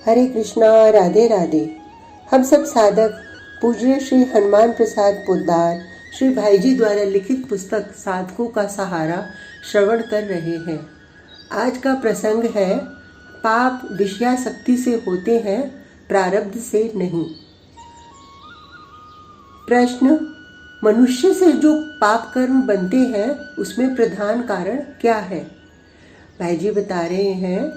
हरे कृष्णा, राधे राधे। हम सब साधक पूज्य श्री हनुमान प्रसाद पोद्दार श्री भाईजी द्वारा लिखित पुस्तक साधकों का सहारा श्रवण कर रहे हैं। आज का प्रसंग है, पाप विषयासक्ति से होते हैं, प्रारब्ध से नहीं। प्रश्न, मनुष्य से जो पाप कर्म बनते हैं उसमें प्रधान कारण क्या है? भाईजी बता रहे हैं,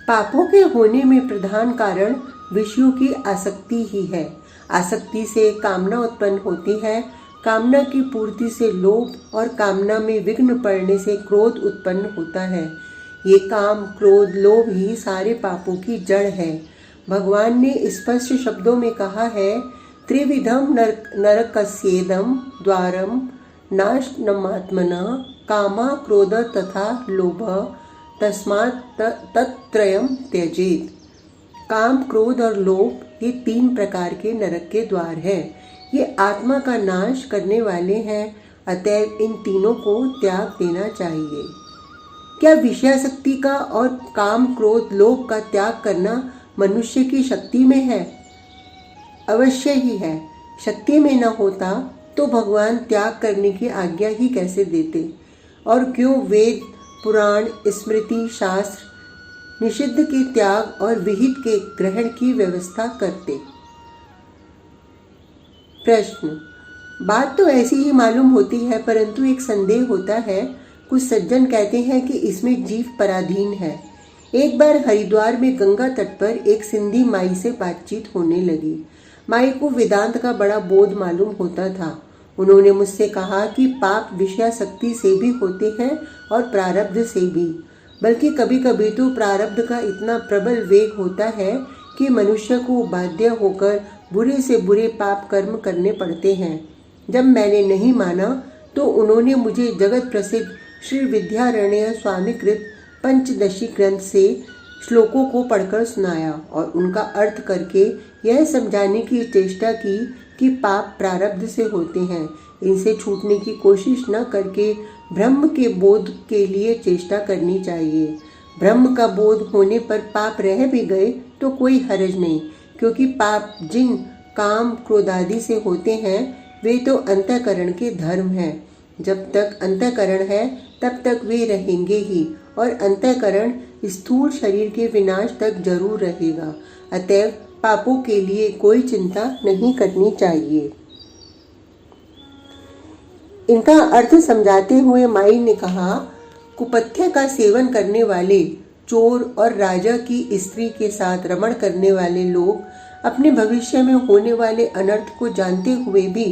पापों के होने में प्रधान कारण विषयों की आसक्ति ही है। आसक्ति से कामना उत्पन्न होती है, कामना की पूर्ति से लोभ और कामना में विघ्न पड़ने से क्रोध उत्पन्न होता है। ये काम, क्रोध, लोभ ही सारे पापों की जड़ है। भगवान ने स्पष्ट शब्दों में कहा है, त्रिविधम नरकस्येदम द्वारम नाशनमात्मनः कामा क्रोध तथा लोभ तस्मात् तत्त्रयम् त्यजेत। काम, क्रोध और लोभ ये तीन प्रकार के नरक के द्वार हैं। ये आत्मा का नाश करने वाले हैं, अतएव इन तीनों को त्याग देना चाहिए। क्या विषयासक्ति का और काम, क्रोध, लोभ का त्याग करना मनुष्य की शक्ति में है? अवश्य ही है। शक्ति में न होता तो भगवान त्याग करने की आज्ञा ही कैसे देते? और क्यों वेद, पुराण, स्मृति, शास्त्र निषिद्ध के त्याग और विहित के ग्रहण की व्यवस्था करते? प्रश्न, बात तो ऐसी ही मालूम होती है, परंतु एक संदेह होता है। कुछ सज्जन कहते हैं कि इसमें जीव पराधीन है। एक बार हरिद्वार में गंगा तट पर एक सिंधी माई से बातचीत होने लगी। माई को वेदांत का बड़ा बोध मालूम होता था। उन्होंने मुझसे कहा कि पाप विषयासक्ति से भी होते हैं और प्रारब्ध से भी, बल्कि कभी कभी तो प्रारब्ध का इतना प्रबल वेग होता है कि मनुष्य को बाध्य होकर बुरे से बुरे पाप कर्म करने पड़ते हैं। जब मैंने नहीं माना तो उन्होंने मुझे जगत प्रसिद्ध श्री विद्यारण्य स्वामीकृत पंचदशी ग्रंथ से श्लोकों को पढ़कर सुनाया और उनका अर्थ करके यह समझाने की चेष्टा की कि पाप प्रारब्ध से होते हैं। इनसे छूटने की कोशिश न करके ब्रह्म के बोध के लिए चेष्टा करनी चाहिए। ब्रह्म का बोध होने पर पाप रह भी गए तो कोई हर्ज नहीं, क्योंकि पाप जिन काम, क्रोध आदि से होते हैं वे तो अंतःकरण के धर्म हैं। जब तक अंतःकरण है तब तक वे रहेंगे ही, और अंतःकरण स्थूल शरीर के विनाश तक जरूर रहेगा। अतएव पापों के लिए कोई चिंता नहीं करनी चाहिए। इनका अर्थ समझाते हुए माई ने कहा, कुपथ्य का सेवन करने वाले, चोर और राजा की स्त्री के साथ रमण करने वाले लोग अपने भविष्य में होने वाले अनर्थ को जानते हुए भी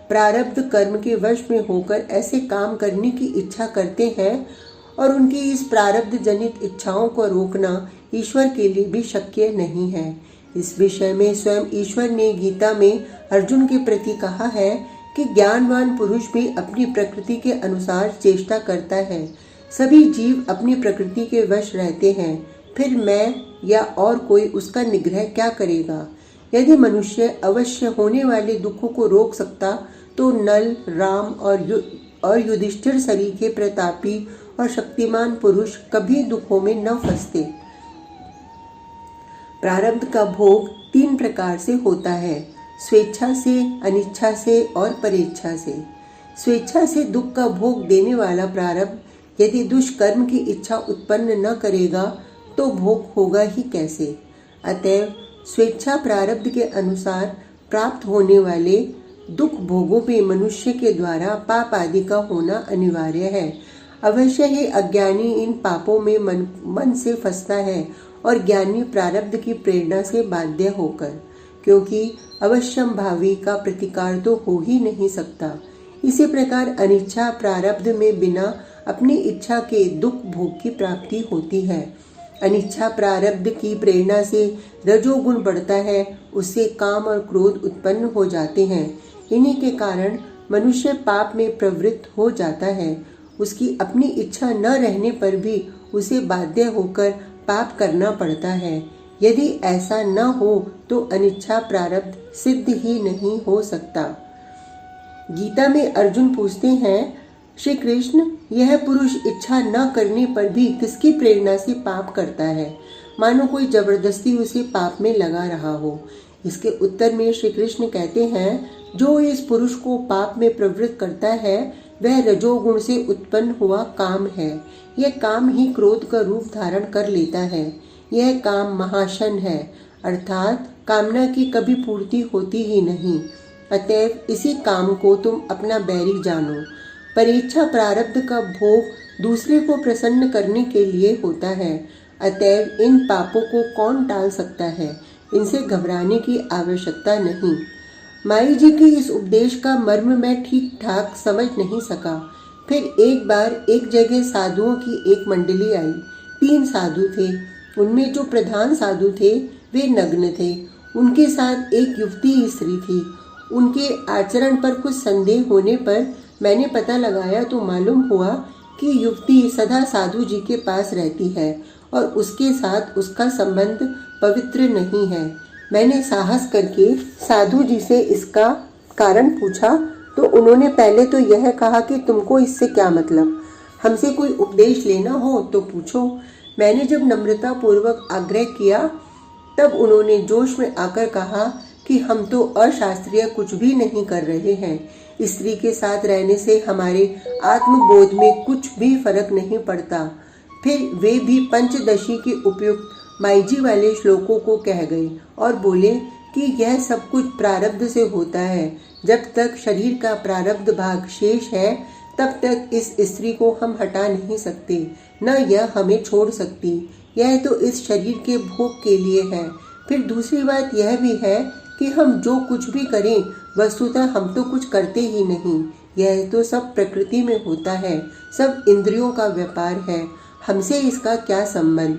प्रारब्ध कर्म के वश में होकर ऐसे काम करने की इच्छा करते हैं, और उनकी इस प्रारब्ध जनित इच्छाओं को रोकना ईश्वर के लिए भी शक्य नहीं है। इस विषय में स्वयं ईश्वर ने गीता में अर्जुन के प्रति कहा है कि ज्ञानवान पुरुष भी अपनी प्रकृति के अनुसार चेष्टा करता है। सभी जीव अपनी प्रकृति के वश रहते हैं, फिर मैं या और कोई उसका निग्रह क्या करेगा? यदि मनुष्य अवश्य होने वाले दुखों को रोक सकता तो नल, राम और युधिष्ठिर सरीखे प्रतापी और शक्तिमान पुरुष कभी दुखों में न फंसते। प्रारब्ध का भोग तीन प्रकार से होता है, स्वेच्छा से, अनिच्छा से और परेच्छा से। स्वेच्छा से दुख का भोग देने वाला प्रारब्ध यदि दुष्कर्म की इच्छा उत्पन्न न करेगा तो भोग होगा ही कैसे? अतएव स्वेच्छा प्रारब्ध के अनुसार प्राप्त होने वाले दुख भोगों में मनुष्य के द्वारा पाप आदि का होना अनिवार्य है। अवश्य ही अज्ञानी इन पापों में मन से फंसता है और ज्ञानी प्रारब्ध की प्रेरणा से बाध्य होकर, क्योंकि अवश्यम भावी का प्रतिकार तो हो ही नहीं सकता। इसी प्रकार अनिच्छा प्रारब्ध में बिना अपनी इच्छा के दुख भोग की प्राप्ति होती है। अनिच्छा प्रारब्ध की प्रेरणा से रजोगुण बढ़ता है, उससे काम और क्रोध उत्पन्न हो जाते हैं। इन्हीं के कारण मनुष्य पाप में प्रवृत्त हो जाता है। उसकी अपनी इच्छा न रहने पर भी उसे बाध्य होकर पाप करना पड़ता है। यदि ऐसा न हो तो अनिच्छा प्रारब्ध सिद्ध ही नहीं हो सकता। गीता में अर्जुन पूछते हैं, श्री कृष्ण, यह पुरुष इच्छा न करने पर भी किसकी प्रेरणा से पाप करता है? मानो कोई जबरदस्ती उसे पाप में लगा रहा हो। इसके उत्तर में श्री कृष्ण कहते हैं, जो इस पुरुष को पाप में प्रवृत्त करता है वह रजोगुण से उत्पन्न हुआ काम है। यह काम ही क्रोध का रूप धारण कर लेता है। यह काम महाशन है, अर्थात कामना की कभी पूर्ति होती ही नहीं। अतएव इसी काम को तुम अपना बैरी जानो। परीक्षा प्रारब्ध का भोग दूसरे को प्रसन्न करने के लिए होता है। अतएव इन पापों को कौन टाल सकता है? इनसे घबराने की आवश्यकता नहीं। माई जी की इस उपदेश का मर्म मैं ठीक ठाक समझ नहीं सका। फिर एक बार एक जगह साधुओं की एक मंडली आई। 3 साधु थे। उनमें जो प्रधान साधु थे वे नग्न थे। उनके साथ एक युवती स्त्री थी। उनके आचरण पर कुछ संदेह होने पर मैंने पता लगाया तो मालूम हुआ कि युवती सदा साधु जी के पास रहती है और उसके साथ उसका संबंध पवित्र नहीं है। मैंने साहस करके साधु जी से इसका कारण पूछा तो उन्होंने पहले तो यह कहा कि तुमको इससे क्या मतलब, हमसे कोई उपदेश लेना हो तो पूछो। मैंने जब नम्रता पूर्वक आग्रह किया तब उन्होंने जोश में आकर कहा कि हम तो अशास्त्रीय कुछ भी नहीं कर रहे हैं। स्त्री के साथ रहने से हमारे आत्मबोध में कुछ भी फर्क नहीं पड़ता। फिर वे भी पंचदशी के उपयुक्त माईजी वाले श्लोकों को कह गए और बोले कि यह सब कुछ प्रारब्ध से होता है। जब तक शरीर का प्रारब्ध भाग शेष है तब तक इस स्त्री को हम हटा नहीं सकते, न यह हमें छोड़ सकती। यह तो इस शरीर के भोग के लिए है। फिर दूसरी बात यह भी है कि हम जो कुछ भी करें वस्तुतः हम तो कुछ करते ही नहीं। यह तो सब प्रकृति में होता है, सब इंद्रियों का व्यापार है। हमसे इसका क्या संबंध?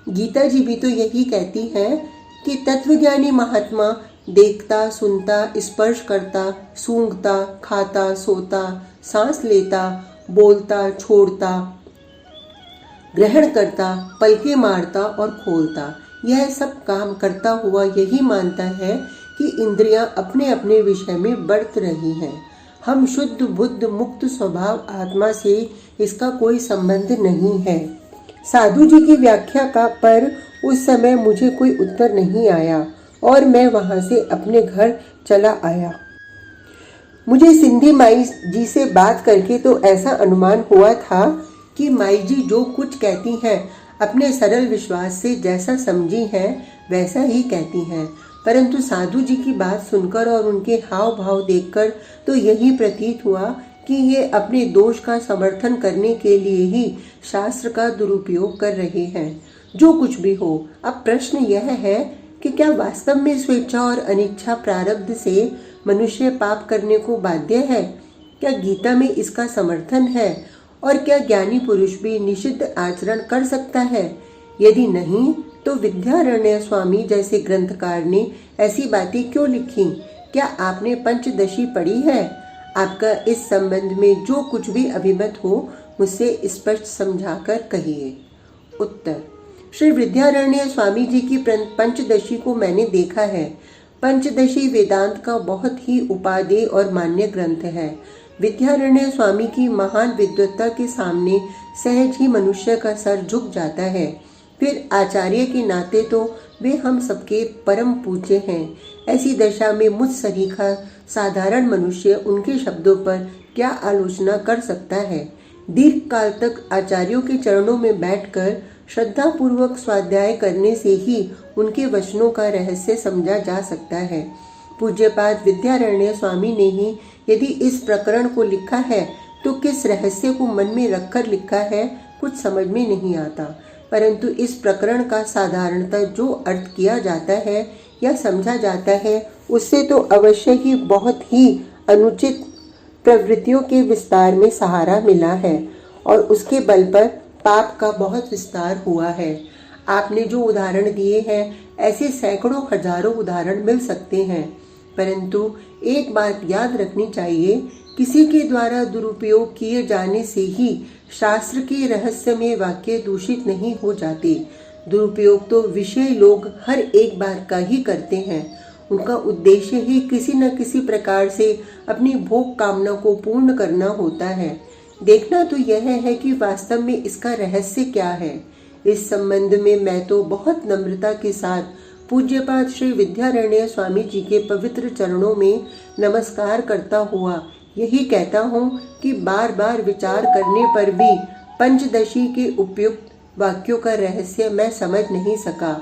गीता जी भी तो यही कहती है कि तत्वज्ञानी महात्मा देखता, सुनता, स्पर्श करता, सूंघता, खाता, सोता, सांस लेता, बोलता, छोड़ता, ग्रहण करता, पलके मारता और खोलता, यह सब काम करता हुआ यही मानता है कि इंद्रियां अपने अपने विषय में बढ़त रही हैं। हम शुद्ध बुद्ध मुक्त स्वभाव आत्मा से इसका कोई संबंध नहीं है। साधु जी की व्याख्या का पर उस समय मुझे कोई उत्तर नहीं आया और मैं वहां से अपने घर चला आया। मुझे सिंधी माई जी से बात करके तो ऐसा अनुमान हुआ था कि माई जी जो कुछ कहती हैं अपने सरल विश्वास से जैसा समझी है वैसा ही कहती हैं, परंतु साधु जी की बात सुनकर और उनके हाव भाव देखकर तो यही प्रतीत हुआ कि ये अपने दोष का समर्थन करने के लिए ही शास्त्र का दुरुपयोग कर रहे हैं। जो कुछ भी हो, अब प्रश्न यह है कि क्या वास्तव में स्वेच्छा और अनिच्छा प्रारब्ध से मनुष्य पाप करने को बाध्य है? क्या गीता में इसका समर्थन है? और क्या ज्ञानी पुरुष भी निषिद्ध आचरण कर सकता है? यदि नहीं तो विद्यारण्य स्वामी जैसे ग्रंथकार ने ऐसी बातें क्यों लिखी? क्या आपने पंचदशी पढ़ी है? आपका इस संबंध में जो कुछ भी अभिमत हो मुझसे स्पष्ट समझाकर कहिए। उत्तर: श्री विद्यारण्य स्वामी जी की पंचदशी को मैंने देखा है। पंचदशी वेदांत का बहुत ही उपादेय और मान्य ग्रंथ है। विद्यारण्य स्वामी की महान विद्वत्ता के सामने सहज ही मनुष्य का सर झुक जाता है। फिर आचार्य के नाते तो वे हम सबके परम पूज्य हैं। ऐसी दशा में मुझ सरीखा साधारण मनुष्य उनके शब्दों पर क्या आलोचना कर सकता है? दीर्घ काल तक आचार्यों के चरणों में बैठकर श्रद्धा पूर्वक स्वाध्याय करने से ही उनके वचनों का रहस्य समझा जा सकता है। पूज्यपाद विद्यारण्य स्वामी ने ही यदि इस प्रकरण को लिखा है तो किस रहस्य को मन में रखकर लिखा है कुछ समझ में नहीं आता, परंतु इस प्रकरण का साधारणतः जो अर्थ किया जाता है या समझा जाता है उससे तो अवश्य ही बहुत ही अनुचित प्रवृत्तियों के विस्तार में सहारा मिला है और उसके बल पर पाप का बहुत विस्तार हुआ है। आपने जो उदाहरण दिए हैं ऐसे सैकड़ों हजारों उदाहरण मिल सकते हैं, परंतु एक बात याद रखनी चाहिए, किसी के द्वारा दुरुपयोग किए जाने से ही शास्त्र के रहस्यमय वाक्य दूषित नहीं हो जाते। दुरुपयोग तो विषय लोग हर एक बार का ही करते हैं। उनका उद्देश्य ही किसी न किसी प्रकार से अपनी भोग कामना को पूर्ण करना होता है। देखना तो यह है कि वास्तव में इसका रहस्य क्या है। इस संबंध में मैं तो बहुत नम्रता के साथ पूज्यपाद श्री विद्यारण्य स्वामी जी के पवित्र चरणों में नमस्कार करता हुआ यही कहता हूँ कि बार बार विचार करने पर भी पंचदशी के उपयुक्त वाक्यों का रहस्य मैं समझ नहीं सका।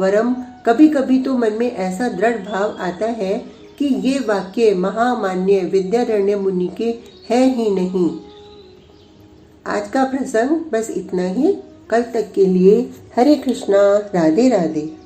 वरम कभी कभी तो मन में ऐसा दृढ़ भाव आता है कि ये वाक्य महामान्य विद्यारण्य मुनि के हैं ही नहीं। आज का प्रसंग बस इतना ही। कल तक के लिए हरे कृष्णा, राधे राधे।